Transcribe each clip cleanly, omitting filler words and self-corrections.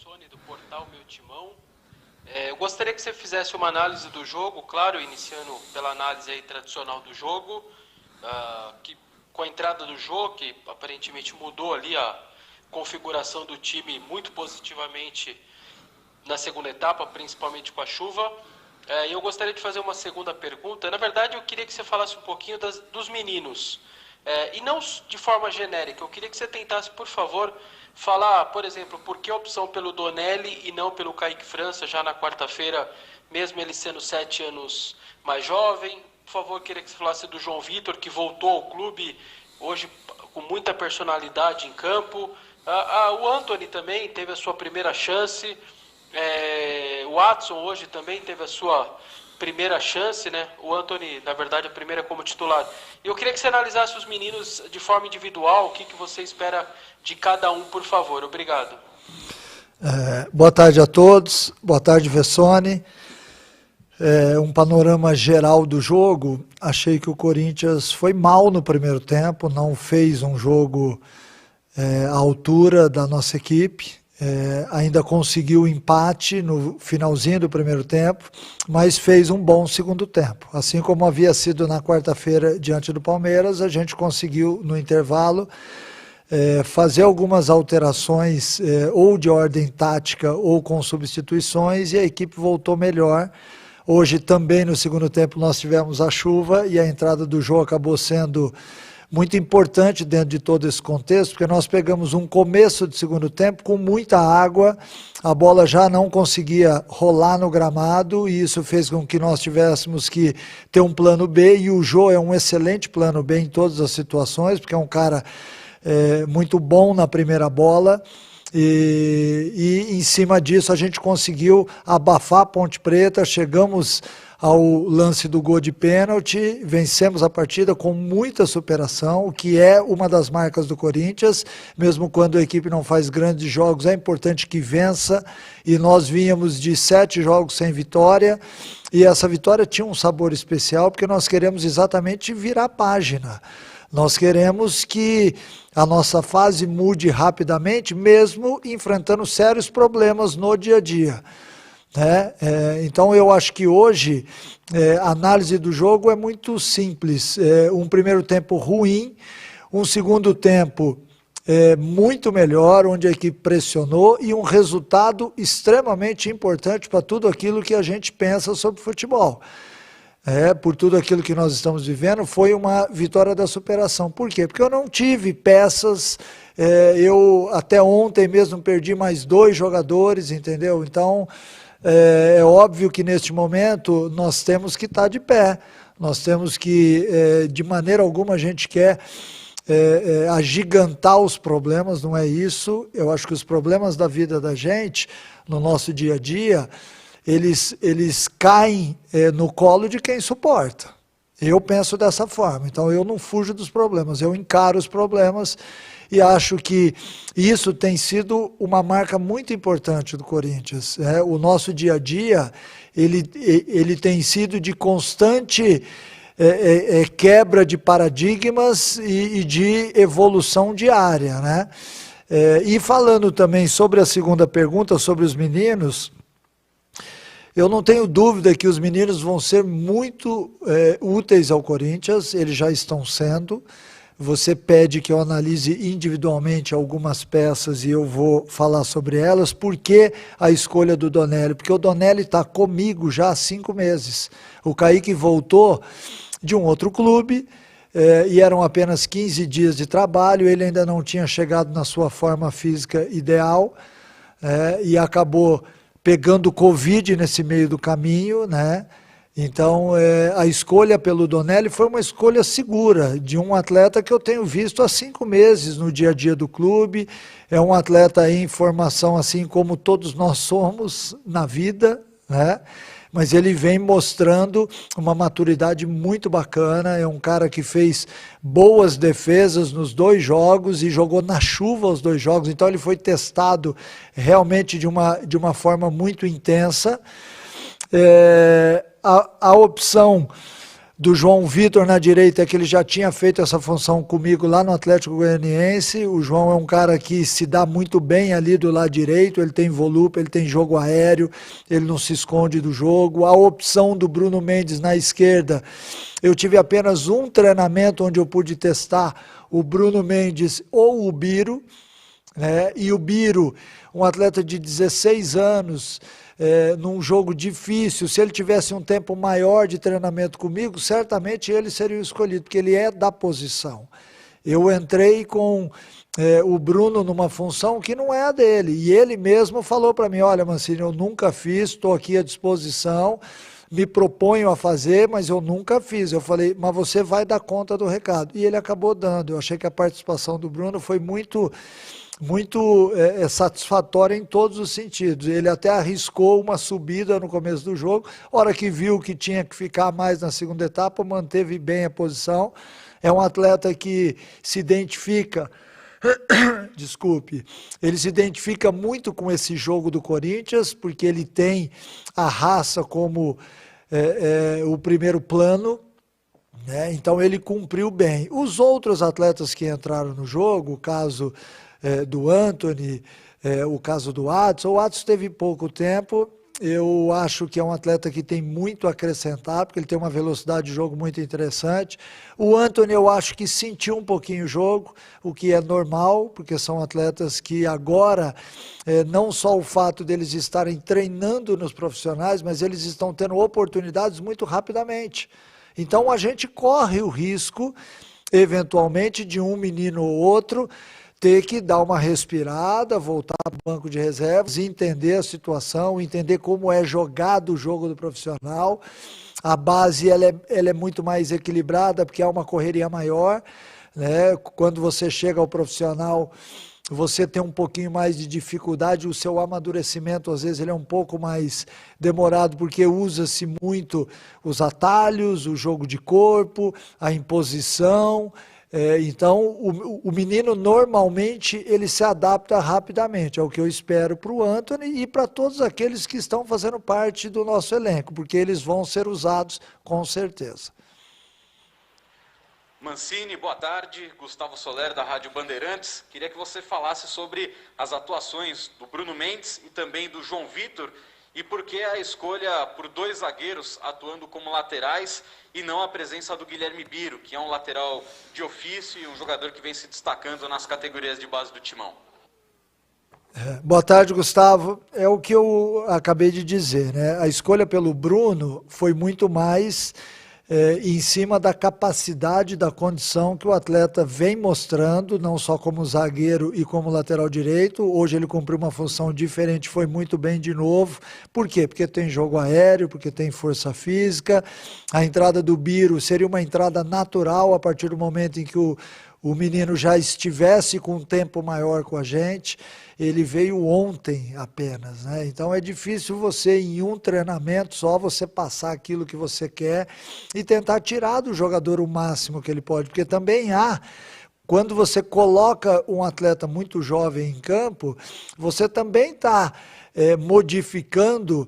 Vessone, do portal Meu Timão. Eu gostaria que você fizesse uma análise do jogo, claro, iniciando pela análise aí tradicional do jogo, que com a entrada do Jô, que aparentemente mudou ali a configuração do time muito positivamente na segunda etapa, principalmente com a chuva. E eu gostaria de fazer uma segunda pergunta. Na verdade, eu queria que você falasse um pouquinho dos meninos. E não de forma genérica. Eu queria que você tentasse, por favor, falar, por exemplo, por que a opção pelo Donelli e não pelo Kaique França, já na quarta-feira, mesmo ele sendo 7 anos mais jovem. Por favor, eu queria que você falasse do João Vitor, que voltou ao clube hoje com muita personalidade em campo. O Antony também teve a sua primeira chance. O Watson hoje também teve a sua primeira chance, né? O Antony, na verdade, a primeira como titular. Eu queria que você analisasse os meninos de forma individual, o que você espera de cada um, por favor. Obrigado. Boa tarde a todos, boa tarde, Vessone. Um panorama geral do jogo, achei que o Corinthians foi mal no primeiro tempo, não fez um jogo à altura da nossa equipe. Ainda conseguiu o empate no finalzinho do primeiro tempo, mas fez um bom segundo tempo. Assim como havia sido na quarta-feira diante do Palmeiras, a gente conseguiu no intervalo fazer algumas alterações ou de ordem tática ou com substituições, e a equipe voltou melhor. Hoje também no segundo tempo nós tivemos a chuva e a entrada do jogo acabou sendo muito importante dentro de todo esse contexto, porque nós pegamos um começo de segundo tempo com muita água, a bola já não conseguia rolar no gramado, e isso fez com que nós tivéssemos que ter um plano B, e o Jô é um excelente plano B em todas as situações, porque é um cara muito bom na primeira bola, e em cima disso a gente conseguiu abafar a Ponte Preta, chegamos ao lance do gol de pênalti, vencemos a partida com muita superação, o que é uma das marcas do Corinthians, mesmo quando a equipe não faz grandes jogos, é importante que vença, e nós vínhamos de 7 jogos sem vitória, e essa vitória tinha um sabor especial, porque nós queremos exatamente virar a página. Nós queremos que a nossa fase mude rapidamente, mesmo enfrentando sérios problemas no dia a dia. Então eu acho que hoje a análise do jogo é muito simples. Um primeiro tempo ruim, um segundo tempo muito melhor, onde a equipe pressionou, e um resultado extremamente importante para tudo aquilo que a gente pensa sobre futebol. Por tudo aquilo que nós estamos vivendo, foi uma vitória da superação. Por quê? Porque eu não tive peças, eu até ontem mesmo perdi mais 2 jogadores, entendeu? Então, é óbvio que neste momento nós temos que estar de pé, nós temos que, de maneira alguma a gente quer agigantar os problemas, não é isso. Eu acho que os problemas da vida da gente, no nosso dia a dia, eles caem no colo de quem suporta. Eu penso dessa forma, então eu não fujo dos problemas, eu encaro os problemas, e acho que isso tem sido uma marca muito importante do Corinthians. O nosso dia a dia, ele tem sido de constante quebra de paradigmas e de evolução diária, né? E falando também sobre a segunda pergunta, sobre os meninos, eu não tenho dúvida que os meninos vão ser muito úteis ao Corinthians, eles já estão sendo. Você pede que eu analise individualmente algumas peças e eu vou falar sobre elas. Por que a escolha do Donelli? Porque o Donelli está comigo já há 5 meses. O Kaique voltou de um outro clube e eram apenas 15 dias de trabalho, ele ainda não tinha chegado na sua forma física ideal e acabou pegando Covid nesse meio do caminho, né? Então, a escolha pelo Donelli foi uma escolha segura, de um atleta que eu tenho visto há 5 meses no dia a dia do clube, é um atleta em formação assim como todos nós somos na vida, né? Mas ele vem mostrando uma maturidade muito bacana, é um cara que fez boas defesas nos 2 jogos e jogou na chuva os 2 jogos, então ele foi testado realmente de uma forma muito intensa. A opção do João Vitor na direita, que ele já tinha feito essa função comigo lá no Atlético Goianiense. O João é um cara que se dá muito bem ali do lado direito, ele tem volúpia, ele tem jogo aéreo, ele não se esconde do jogo. A opção do Bruno Mendes na esquerda, eu tive apenas um treinamento onde eu pude testar o Bruno Mendes ou o Biro, né? E o Biro, um atleta de 16 anos, num jogo difícil, se ele tivesse um tempo maior de treinamento comigo, certamente ele seria o escolhido, porque ele é da posição. Eu entrei com o Bruno numa função que não é a dele, e ele mesmo falou para mim, olha, Mancini, eu nunca fiz, estou aqui à disposição, me proponho a fazer, mas eu nunca fiz. Eu falei, mas você vai dar conta do recado. E ele acabou dando. Eu achei que a participação do Bruno foi muito satisfatória em todos os sentidos. Ele até arriscou uma subida no começo do jogo, hora que viu que tinha que ficar mais na segunda etapa, manteve bem a posição. É um atleta que se identifica, desculpe, ele se identifica muito com esse jogo do Corinthians, porque ele tem a raça como o primeiro plano, né? Então ele cumpriu bem. Os outros atletas que entraram no jogo, o caso do Antony, o caso do Adson. O Adson teve pouco tempo, eu acho que é um atleta que tem muito a acrescentar, porque ele tem uma velocidade de jogo muito interessante. O Antony eu acho que sentiu um pouquinho o jogo, o que é normal, porque são atletas que agora, não só o fato deles estarem treinando nos profissionais, mas eles estão tendo oportunidades muito rapidamente. Então a gente corre o risco, eventualmente, de um menino ou outro ter que dar uma respirada, voltar ao banco de reservas, entender a situação, entender como é jogado o jogo do profissional. A base ela é muito mais equilibrada, porque há uma correria maior, né? Quando você chega ao profissional, você tem um pouquinho mais de dificuldade, o seu amadurecimento, às vezes, ele é um pouco mais demorado, porque usa-se muito os atalhos, o jogo de corpo, a imposição. Então, o menino, normalmente, ele se adapta rapidamente, é o que eu espero para o Antony e para todos aqueles que estão fazendo parte do nosso elenco, porque eles vão ser usados com certeza. Mancini, boa tarde. Gustavo Soler, da Rádio Bandeirantes. Queria que você falasse sobre as atuações do Bruno Mendes e também do João Vitor e por que a escolha por dois zagueiros atuando como laterais e não a presença do Guilherme Biro, que é um lateral de ofício e um jogador que vem se destacando nas categorias de base do Timão. Boa tarde, Gustavo. É o que eu acabei de dizer, né? A escolha pelo Bruno foi muito mais em cima da capacidade, da condição que o atleta vem mostrando, não só como zagueiro e como lateral direito. Hoje ele cumpriu uma função diferente, foi muito bem de novo. Por quê? Porque tem jogo aéreo, porque tem força física. A entrada do Biro seria uma entrada natural a partir do momento em que o menino já estivesse com um tempo maior com a gente. Ele veio ontem apenas, né? Então é difícil você, em um treinamento só, você passar aquilo que você quer e tentar tirar do jogador o máximo que ele pode, porque também quando você coloca um atleta muito jovem em campo, você também está modificando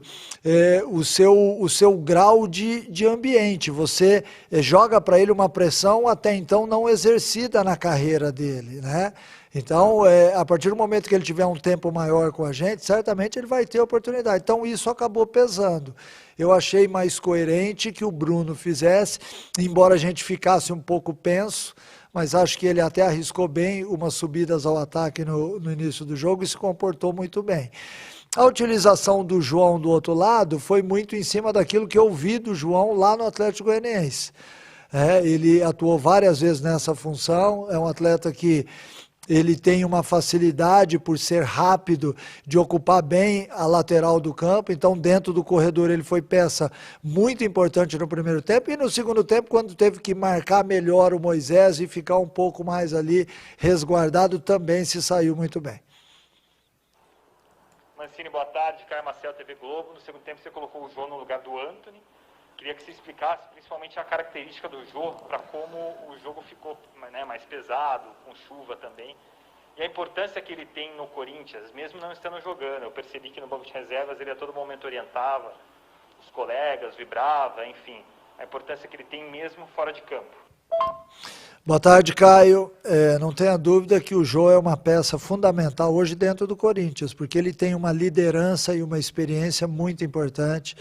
o seu grau de ambiente. Você joga para ele uma pressão até então não exercida na carreira dele, né? Então, a partir do momento que ele tiver um tempo maior com a gente, certamente ele vai ter oportunidade. Então, isso acabou pesando. Eu achei mais coerente que o Bruno fizesse, embora a gente ficasse um pouco penso, mas acho que ele até arriscou bem umas subidas ao ataque no início do jogo e se comportou muito bem. A utilização do João do outro lado foi muito em cima daquilo que eu vi do João lá no Atlético Goianiense. Ele atuou várias vezes nessa função, é um atleta que ele tem uma facilidade, por ser rápido, de ocupar bem a lateral do campo. Então, dentro do corredor, ele foi peça muito importante no primeiro tempo. E no segundo tempo, quando teve que marcar melhor o Moisés e ficar um pouco mais ali resguardado, também se saiu muito bem. Mancini, boa tarde. Caio Marcel, TV Globo. No segundo tempo, você colocou o Jô no lugar do Antony. Queria que você explicasse principalmente a característica do Jô, para como o jogo ficou, né, mais pesado, com chuva também. E a importância que ele tem no Corinthians, mesmo não estando jogando. Eu percebi que no banco de reservas ele a todo momento orientava os colegas, vibrava, enfim. a importância que ele tem mesmo fora de campo. Boa tarde, Caio. Não tenha dúvida que o Jô é uma peça fundamental hoje dentro do Corinthians, porque ele tem uma liderança e uma experiência muito importante.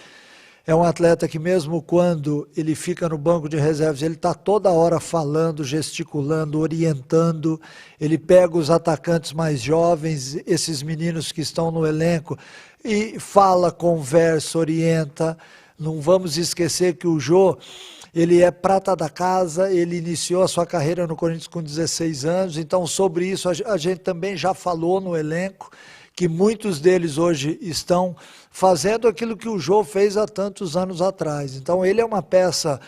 É um atleta que mesmo quando ele fica no banco de reservas, ele está toda hora falando, gesticulando, orientando. Ele pega os atacantes mais jovens, esses meninos que estão no elenco, e fala, conversa, orienta. Não vamos esquecer que o Jô, ele é prata da casa, ele iniciou a sua carreira no Corinthians com 16 anos, então sobre isso a gente também já falou no elenco, que muitos deles hoje estão fazendo aquilo que o Jô fez há tantos anos atrás. Então ele é uma peça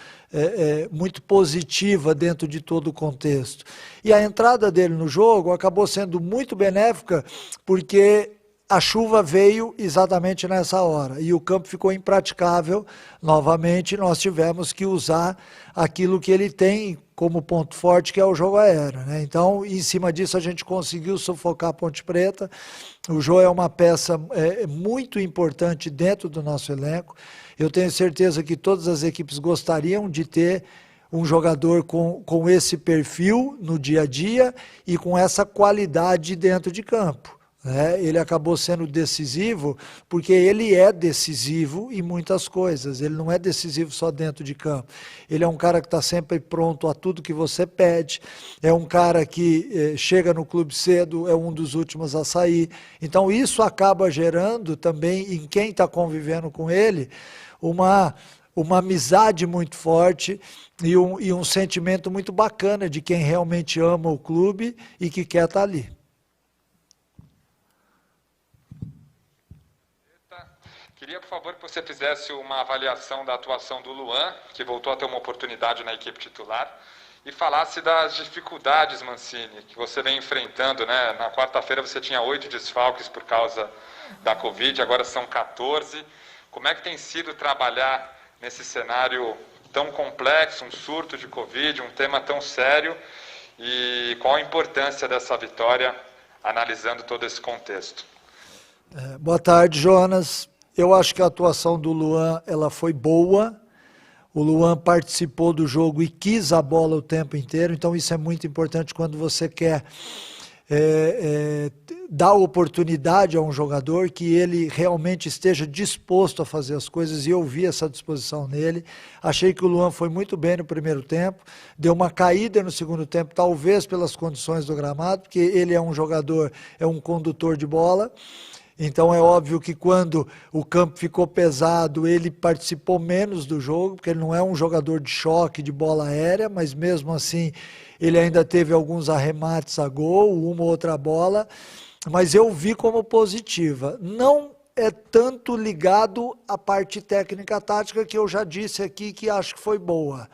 muito positiva dentro de todo o contexto. E a entrada dele no jogo acabou sendo muito benéfica, porque a chuva veio exatamente nessa hora e o campo ficou impraticável. Novamente, nós tivemos que usar aquilo que ele tem como ponto forte, que é o jogo aéreo, né? Então, em cima disso, a gente conseguiu sufocar a Ponte Preta. O Jô é uma peça muito importante dentro do nosso elenco. Eu tenho certeza que todas as equipes gostariam de ter um jogador com esse perfil no dia a dia e com essa qualidade dentro de campo. Ele acabou sendo decisivo porque ele é decisivo em muitas coisas, ele não é decisivo só dentro de campo, ele é um cara que está sempre pronto a tudo que você pede, é um cara que chega no clube cedo, é um dos últimos a sair, então isso acaba gerando também em quem está convivendo com ele uma amizade muito forte e um sentimento muito bacana de quem realmente ama o clube e que quer estar ali. Queria, por favor, que você fizesse uma avaliação da atuação do Luan, que voltou a ter uma oportunidade na equipe titular, e falasse das dificuldades, Mancini, que você vem enfrentando, né? Na quarta-feira você tinha 8 desfalques por causa da Covid, agora são 14. Como é que tem sido trabalhar nesse cenário tão complexo, um surto de Covid, um tema tão sério, e qual a importância dessa vitória, analisando todo esse contexto? Boa tarde, Jonas. Eu acho que a atuação do Luan ela foi boa. O Luan participou do jogo e quis a bola o tempo inteiro, então isso é muito importante quando você quer dar oportunidade a um jogador, que ele realmente esteja disposto a fazer as coisas, e eu vi essa disposição nele. Achei que o Luan foi muito bem no primeiro tempo, deu uma caída no segundo tempo, talvez pelas condições do gramado, porque ele é um jogador, é um condutor de bola. Então é óbvio que quando o campo ficou pesado, ele participou menos do jogo, porque ele não é um jogador de choque, de bola aérea, mas mesmo assim ele ainda teve alguns arremates a gol, uma ou outra bola, mas eu vi como positiva. Não é tanto ligado à parte técnica tática, que eu já disse aqui que acho que foi boa.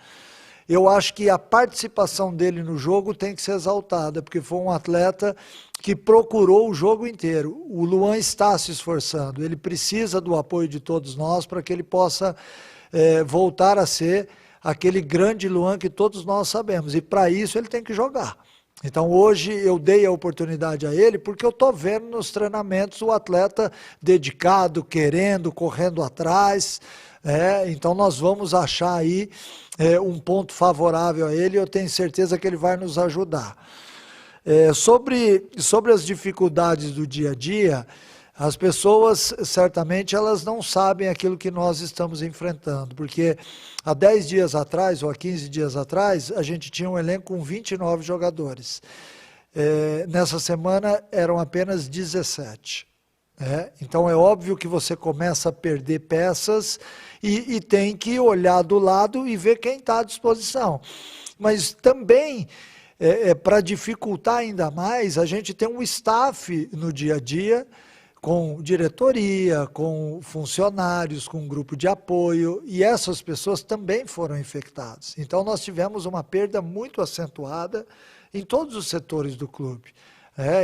Eu acho que a participação dele no jogo tem que ser exaltada, porque foi um atleta que procurou o jogo inteiro. O Luan está se esforçando, ele precisa do apoio de todos nós para que ele possa voltar a ser aquele grande Luan que todos nós sabemos, e para isso ele tem que jogar. Então hoje eu dei a oportunidade a ele porque eu estou vendo nos treinamentos o atleta dedicado, querendo, correndo atrás. Então nós vamos achar aí um ponto favorável a ele, e eu tenho certeza que ele vai nos ajudar. Sobre as dificuldades do dia a dia, as pessoas certamente elas não sabem aquilo que nós estamos enfrentando, porque há 10 dias atrás ou há 15 dias atrás a gente tinha um elenco com 29 jogadores. Nessa semana eram apenas 17. Então é óbvio que você começa a perder peças e tem que olhar do lado e ver quem está à disposição. Mas também, para dificultar ainda mais, a gente tem um staff no dia a dia, com diretoria, com funcionários, com grupo de apoio, e essas pessoas também foram infectadas. Então nós tivemos uma perda muito acentuada em todos os setores do clube.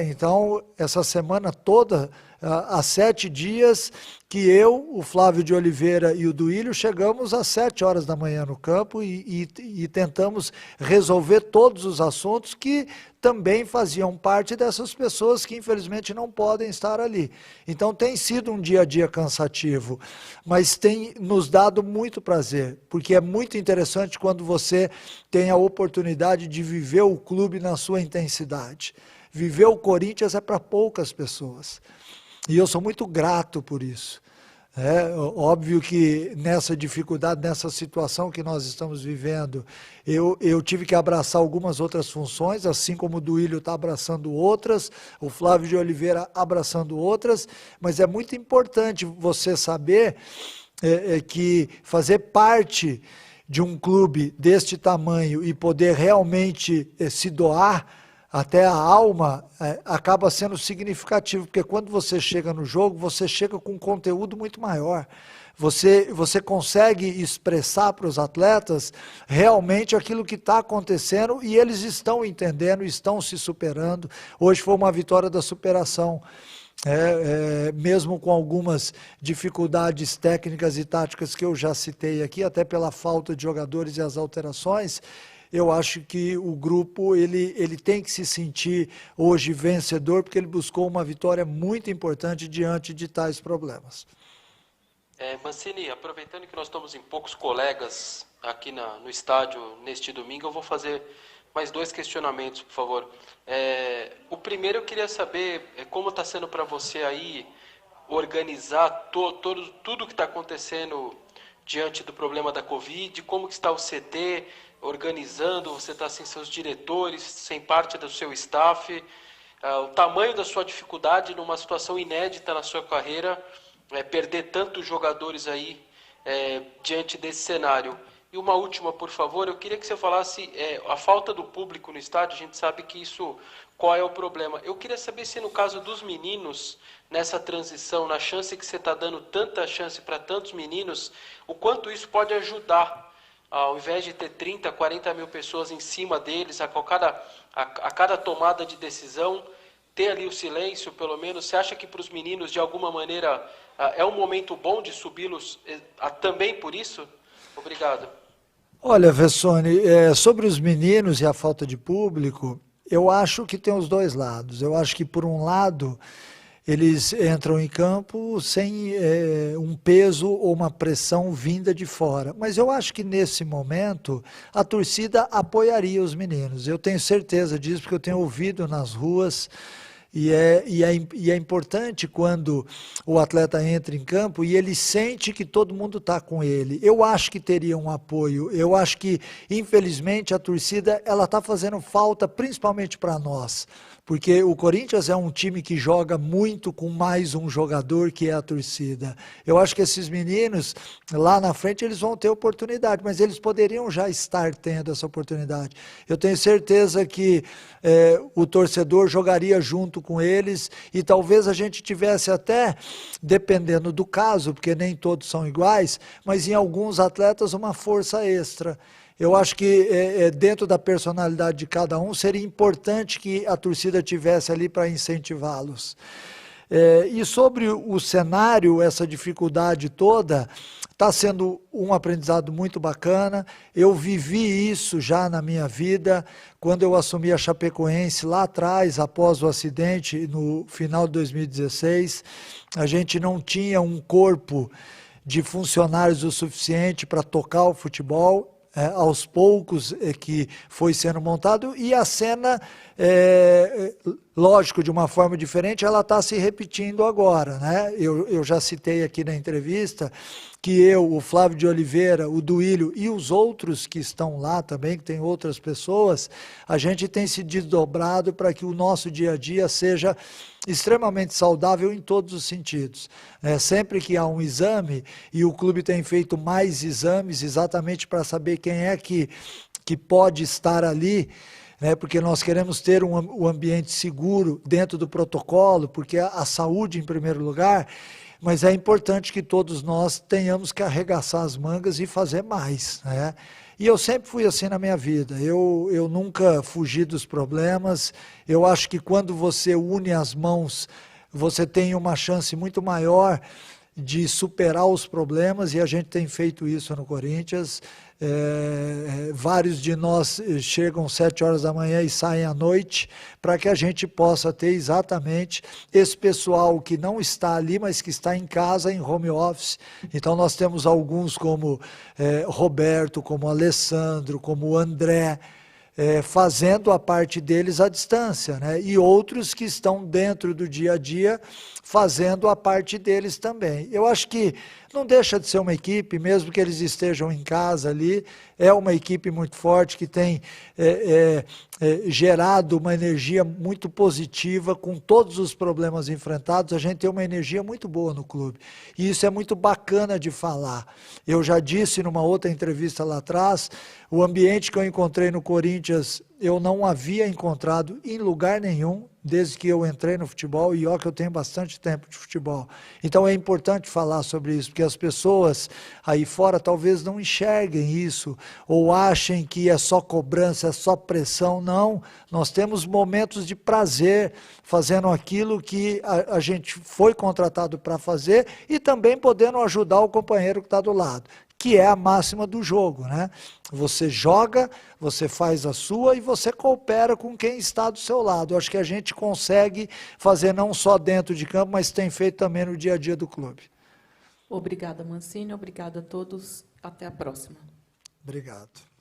Então, essa semana toda, há 7 dias que eu, o Flávio de Oliveira e o Duílio chegamos às 7 horas da manhã no campo e tentamos resolver todos os assuntos que também faziam parte dessas pessoas que infelizmente não podem estar ali. Então tem sido um dia a dia cansativo, mas tem nos dado muito prazer, porque é muito interessante quando você tem a oportunidade de viver o clube na sua intensidade. Viver o Corinthians é para poucas pessoas. E eu sou muito grato por isso. Óbvio que nessa dificuldade, nessa situação que nós estamos vivendo, eu tive que abraçar algumas outras funções, assim como o Duílio está abraçando outras, o Flávio de Oliveira abraçando outras, mas é muito importante você saber que fazer parte de um clube deste tamanho e poder realmente se doar, até a alma, acaba sendo significativo, porque quando você chega no jogo, você chega com um conteúdo muito maior. Você consegue expressar para os atletas realmente aquilo que está acontecendo e eles estão entendendo, estão se superando. Hoje foi uma vitória da superação. Mesmo com algumas dificuldades técnicas e táticas que eu já citei aqui, até pela falta de jogadores e as alterações, eu acho que o grupo ele tem que se sentir hoje vencedor, porque ele buscou uma vitória muito importante diante de tais problemas. Mancini, aproveitando que nós estamos em poucos colegas aqui no estádio neste domingo, eu vou fazer mais 2 questionamentos, por favor. O primeiro eu queria saber como está sendo para você aí organizar tudo que está acontecendo diante do problema da Covid, como que está o CT organizando, você está sem seus diretores, sem parte do seu staff, o tamanho da sua dificuldade numa situação inédita na sua carreira, perder tantos jogadores aí diante desse cenário. E uma última, por favor, eu queria que você falasse a falta do público no estádio, a gente sabe que isso, qual é o problema. Eu queria saber se no caso dos meninos, nessa transição, na chance que você está dando tanta chance para tantos meninos, o quanto isso pode ajudar, ao invés de ter 30, 40 mil pessoas em cima deles, a cada tomada de decisão, ter ali o silêncio, pelo menos. Você acha que para os meninos, de alguma maneira, é um momento bom de subi-los também por isso? Obrigado. Olha, Vessone, sobre os meninos e a falta de público, eu acho que tem os dois lados. Eu acho que, por um lado, eles entram em campo sem um peso ou uma pressão vinda de fora. Mas eu acho que, nesse momento, a torcida apoiaria os meninos. Eu tenho certeza disso, porque eu tenho ouvido nas ruas. E é importante quando o atleta entra em campo e ele sente que todo mundo está com ele. Eu acho que teria um apoio. Eu acho que, infelizmente, a torcida ela está fazendo falta, principalmente para nós. Porque o Corinthians é um time que joga muito com mais um jogador, que é a torcida. Eu acho que esses meninos, lá na frente, eles vão ter oportunidade, mas eles poderiam já estar tendo essa oportunidade. Eu tenho certeza que o torcedor jogaria junto com eles e talvez a gente tivesse até, dependendo do caso, porque nem todos são iguais, mas em alguns atletas uma força extra. Eu acho que dentro da personalidade de cada um seria importante que a torcida tivesse ali para incentivá-los. E sobre o cenário, essa dificuldade toda, está sendo um aprendizado muito bacana. Eu vivi isso já na minha vida, quando eu assumi a Chapecoense lá atrás, após o acidente, no final de 2016. A gente não tinha um corpo de funcionários o suficiente para tocar o futebol. Aos poucos que foi sendo montado, e a cena, lógico, de uma forma diferente, ela está se repetindo agora, né? Eu já citei aqui na entrevista que eu, o Flávio de Oliveira, o Duílio e os outros que estão lá também, que tem outras pessoas, a gente tem se desdobrado para que o nosso dia a dia seja extremamente saudável em todos os sentidos. Sempre que há um exame, e o clube tem feito mais exames exatamente para saber quem é que pode estar ali, porque nós queremos ter um ambiente seguro dentro do protocolo, porque a saúde em primeiro lugar, mas é importante que todos nós tenhamos que arregaçar as mangas e fazer mais, né? E eu sempre fui assim na minha vida, eu nunca fugi dos problemas, eu acho que quando você une as mãos, você tem uma chance muito maior de superar os problemas, e a gente tem feito isso no Corinthians. Vários de nós chegam 7 horas da manhã e saem à noite, para que a gente possa ter exatamente esse pessoal que não está ali, mas que está em casa, em home office. Então nós temos alguns como Roberto, como Alessandro, como André, fazendo a parte deles à distância, né? E outros que estão dentro do dia a dia fazendo a parte deles também. Eu acho que não deixa de ser uma equipe, mesmo que eles estejam em casa ali, é uma equipe muito forte que tem gerado uma energia muito positiva com todos os problemas enfrentados. A gente tem uma energia muito boa no clube e isso é muito bacana de falar. Eu já disse numa outra entrevista lá atrás, o ambiente que eu encontrei no Corinthians eu não havia encontrado em lugar nenhum desde que eu entrei no futebol, e ó que eu tenho bastante tempo de futebol. Então é importante falar sobre isso, porque as pessoas aí fora talvez não enxerguem isso, ou achem que é só cobrança, é só pressão. Não, nós temos momentos de prazer fazendo aquilo que a gente foi contratado para fazer, e também podendo ajudar o companheiro que está do lado, que é a máxima do jogo, né? Você joga, você faz a sua e você coopera com quem está do seu lado. Eu acho que a gente consegue fazer não só dentro de campo, mas tem feito também no dia a dia do clube. Obrigada, Mancini. Obrigada a todos. Até a próxima. Obrigado.